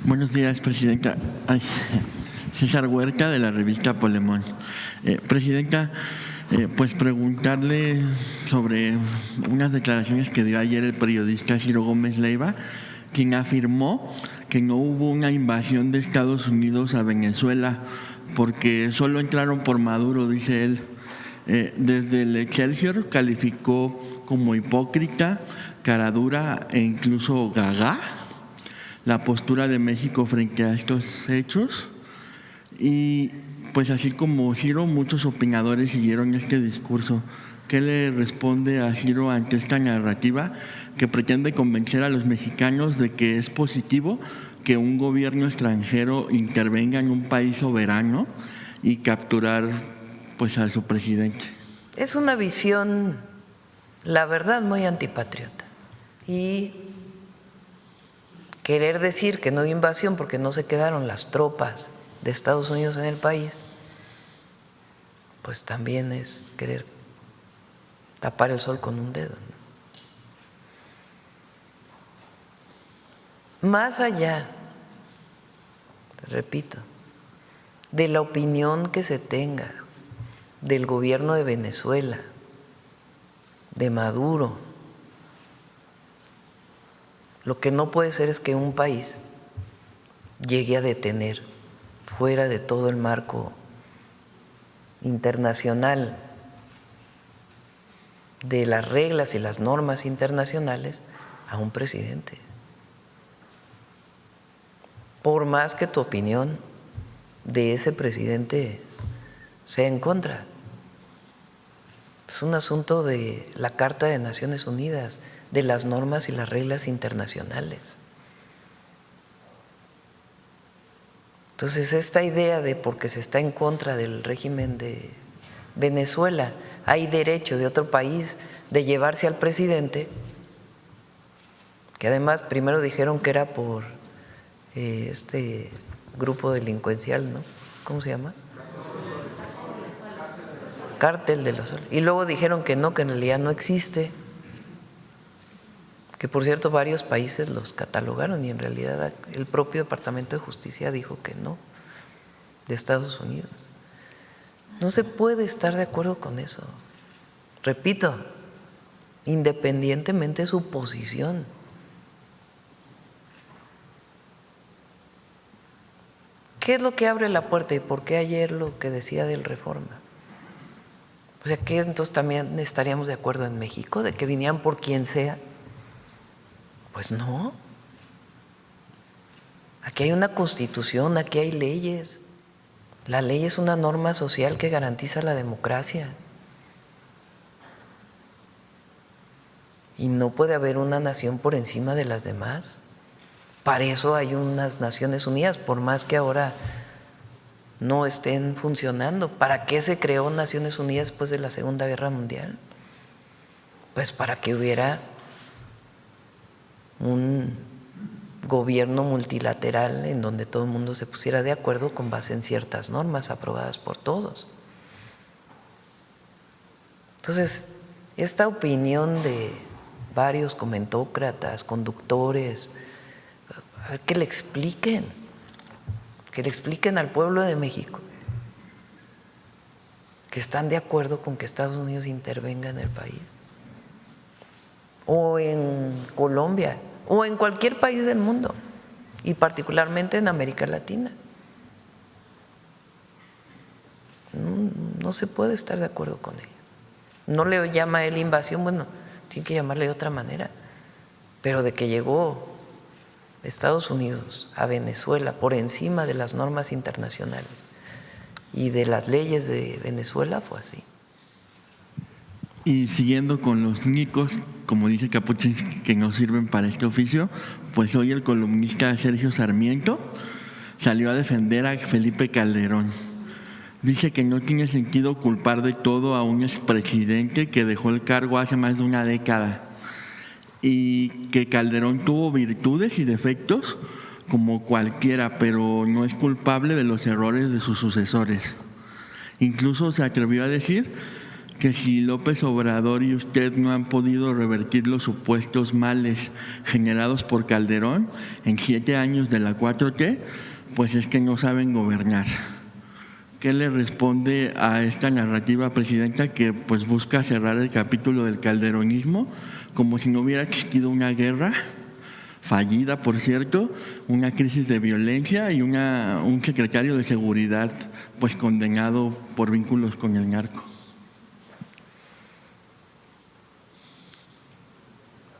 Buenos días, presidenta. César Huerta, de la revista Polemón. Presidenta, pues preguntarle sobre unas declaraciones que dio ayer el periodista Ciro Gómez Leiva, quien afirmó que no hubo una invasión de Estados Unidos a Venezuela, porque solo entraron por Maduro, dice él. Desde el Excelsior calificó como hipócrita, caradura e incluso gaga la postura de México frente a estos hechos. Y pues así como Ciro, muchos opinadores siguieron este discurso. ¿Qué le responde a Ciro ante esta narrativa que pretende convencer a los mexicanos de que es positivo que un gobierno extranjero intervenga en un país soberano y capturar pues a su presidente? Es una visión, la verdad, muy antipatriota. Y querer decir que no hay invasión porque no se quedaron las tropas de Estados Unidos en el país, pues también es querer tapar el sol con un dedo, ¿no? Más allá, repito, de la opinión que se tenga del gobierno de Venezuela, de Maduro, lo que no puede ser es que un país llegue a detener, fuera de todo el marco internacional de las reglas y las normas internacionales, a un presidente. Por más que tu opinión de ese presidente sea en contra. Es un asunto de la Carta de Naciones Unidas, de las normas y las reglas internacionales. Entonces, esta idea de porque se está en contra del régimen de Venezuela, hay derecho de otro país de llevarse al presidente, que además primero dijeron que era por este grupo delincuencial, ¿no? ¿Cómo se llama? Cártel de los Soles. Y luego dijeron que no, que en realidad no existe, que por cierto varios países los catalogaron y en realidad el propio Departamento de Justicia dijo que no, de Estados Unidos. No se puede estar de acuerdo con eso. Repito, independientemente de su posición. ¿Qué es lo que abre la puerta y por qué ayer lo que decía del Reforma? O sea, que entonces también estaríamos de acuerdo en México de que vinieran por quien sea. Pues no. Aquí hay una constitución, aquí hay leyes. La ley es una norma social que garantiza la democracia. Y no puede haber una nación por encima de las demás. Para eso hay unas Naciones Unidas, por más que ahora no estén funcionando. ¿Para qué se creó Naciones Unidas después de la Segunda Guerra Mundial? Pues para que hubiera un gobierno multilateral en donde todo el mundo se pusiera de acuerdo con base en ciertas normas aprobadas por todos. Entonces, esta opinión de varios comentócratas, conductores, que le expliquen al pueblo de México que están de acuerdo con que Estados Unidos intervenga en el país, o en Colombia, o en cualquier país del mundo, y particularmente en América Latina. No se puede estar de acuerdo con ello. No le llama él invasión, bueno, tiene que llamarle de otra manera, pero de que llegó Estados Unidos a Venezuela por encima de las normas internacionales y de las leyes de Venezuela, fue así. Y siguiendo con los nicos, como dice Capuchín, que no sirven para este oficio, pues hoy el columnista Sergio Sarmiento salió a defender a Felipe Calderón. Dice que no tiene sentido culpar de todo a un expresidente que dejó el cargo hace más de una década, y que Calderón tuvo virtudes y defectos como cualquiera, pero no es culpable de los errores de sus sucesores. Incluso se atrevió a decir que si López Obrador y usted no han podido revertir los supuestos males generados por Calderón en 7 años de la 4T, pues es que no saben gobernar. ¿Qué le responde a esta narrativa, presidenta, que pues busca cerrar el capítulo del calderonismo como si no hubiera existido una guerra fallida, por cierto, una crisis de violencia y un secretario de seguridad pues condenado por vínculos con el narco?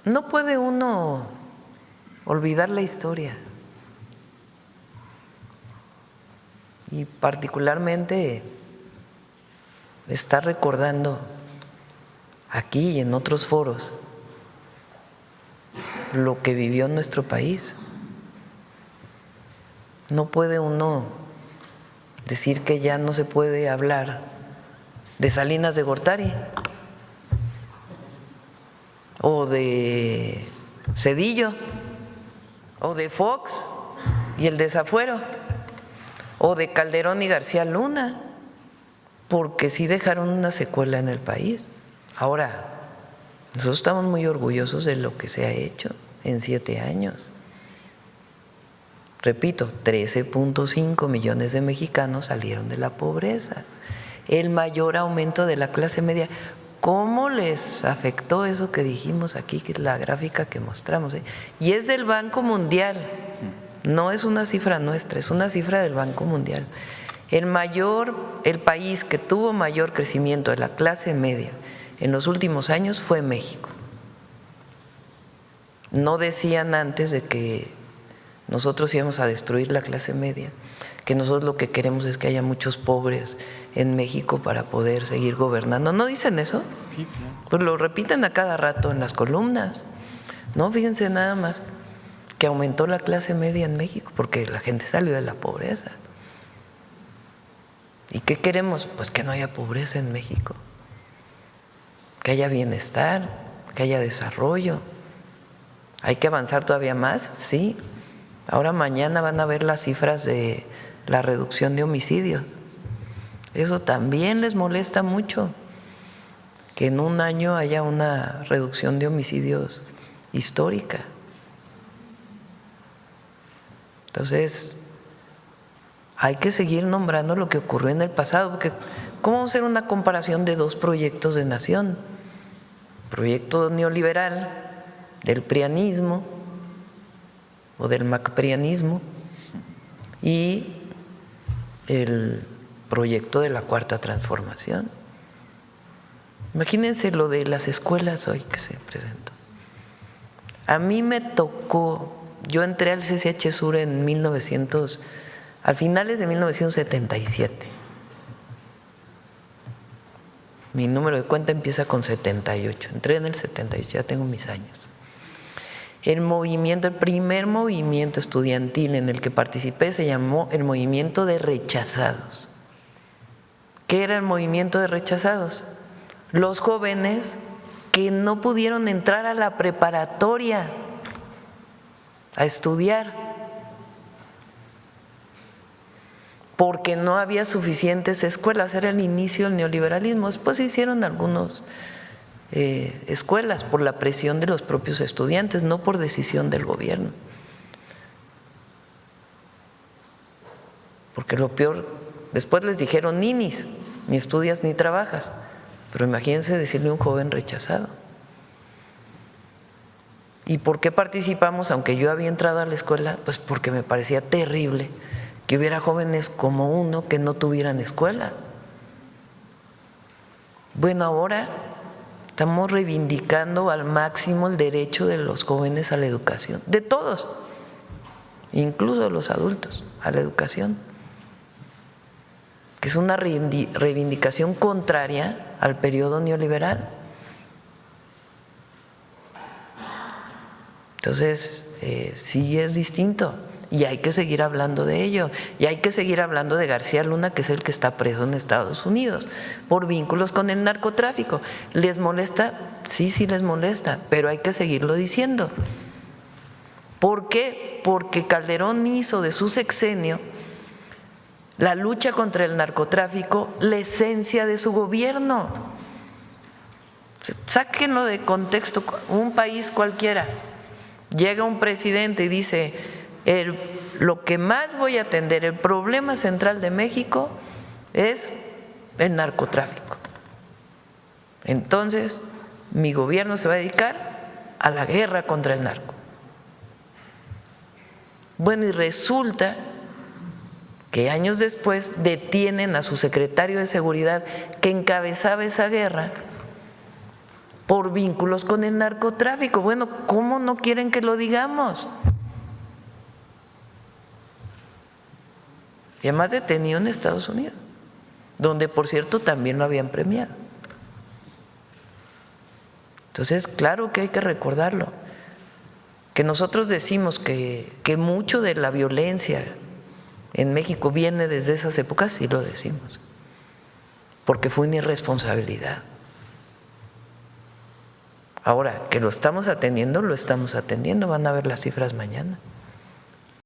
No puede uno olvidar la historia. Y particularmente está recordando aquí y en otros foros lo que vivió nuestro país. No puede uno decir que ya no se puede hablar de Salinas de Gortari o de Zedillo o de Fox y el desafuero o de Calderón y García Luna, porque sí dejaron una secuela en el país. Ahora, nosotros estamos muy orgullosos de lo que se ha hecho en 7 años. Repito, 13.5 millones de mexicanos salieron de la pobreza. El mayor aumento de la clase media. ¿Cómo les afectó eso que dijimos aquí, que es la gráfica que mostramos? Y es del Banco Mundial, no es una cifra nuestra, es una cifra del Banco Mundial. El país que tuvo mayor crecimiento de la clase media en los últimos años fue México. No decían antes de que nosotros íbamos a destruir la clase media, que nosotros lo que queremos es que haya muchos pobres en México para poder seguir gobernando. ¿No dicen eso? Sí, claro. Pues lo repiten a cada rato en las columnas. No, fíjense nada más que aumentó la clase media en México porque la gente salió de la pobreza. ¿Y qué queremos? Pues que no haya pobreza en México, que haya bienestar, que haya desarrollo. ¿Hay que avanzar todavía más? Sí. Ahora mañana van a ver las cifras de la reducción de homicidios. Eso también les molesta mucho, que en un año haya una reducción de homicidios histórica. Entonces, hay que seguir nombrando lo que ocurrió en el pasado, porque ¿cómo hacer una comparación de 2 proyectos de nación? Proyecto neoliberal del prianismo o del macprianismo y el proyecto de la Cuarta Transformación. Imagínense lo de las escuelas hoy que se presentó. A mí me tocó, yo entré al CCH Sur a finales de 1977. Mi número de cuenta empieza con 78. Entré en el 78, ya tengo mis años. El primer movimiento estudiantil en el que participé se llamó el Movimiento de Rechazados. ¿Qué era el Movimiento de Rechazados? Los jóvenes que no pudieron entrar a la preparatoria a estudiar porque no había suficientes escuelas, era el inicio del neoliberalismo. Después se hicieron algunos escuelas por la presión de los propios estudiantes, no por decisión del gobierno. Porque lo peor, después les dijeron ninis, ni estudias ni trabajas, pero imagínense decirle a un joven rechazado. ¿Y por qué participamos? Aunque yo había entrado a la escuela, pues porque me parecía terrible que hubiera jóvenes como uno que no tuvieran escuela. Bueno, ahora estamos reivindicando al máximo el derecho de los jóvenes a la educación, de todos, incluso de los adultos, a la educación, que es una reivindicación contraria al periodo neoliberal. Entonces, sí es distinto y hay que seguir hablando de ello, y hay que seguir hablando de García Luna, que es el que está preso en Estados Unidos por vínculos con el narcotráfico. ¿Les molesta? Sí, sí les molesta, pero hay que seguirlo diciendo. ¿Por qué? Porque Calderón hizo de su sexenio la lucha contra el narcotráfico la esencia de su gobierno. Sáquenlo de contexto. Un país cualquiera, llega un presidente y dice, lo que más voy a atender, el problema central de México es el narcotráfico. Entonces, mi gobierno se va a dedicar a la guerra contra el narco. Bueno, y resulta que años después detienen a su secretario de Seguridad que encabezaba esa guerra por vínculos con el narcotráfico. Bueno, ¿cómo no quieren que lo digamos? Y además detenido en Estados Unidos, donde por cierto también lo habían premiado. Entonces, claro que hay que recordarlo, que nosotros decimos que mucho de la violencia en México viene desde esas épocas, sí lo decimos, porque fue una irresponsabilidad. Ahora, que lo estamos atendiendo, van a ver las cifras mañana.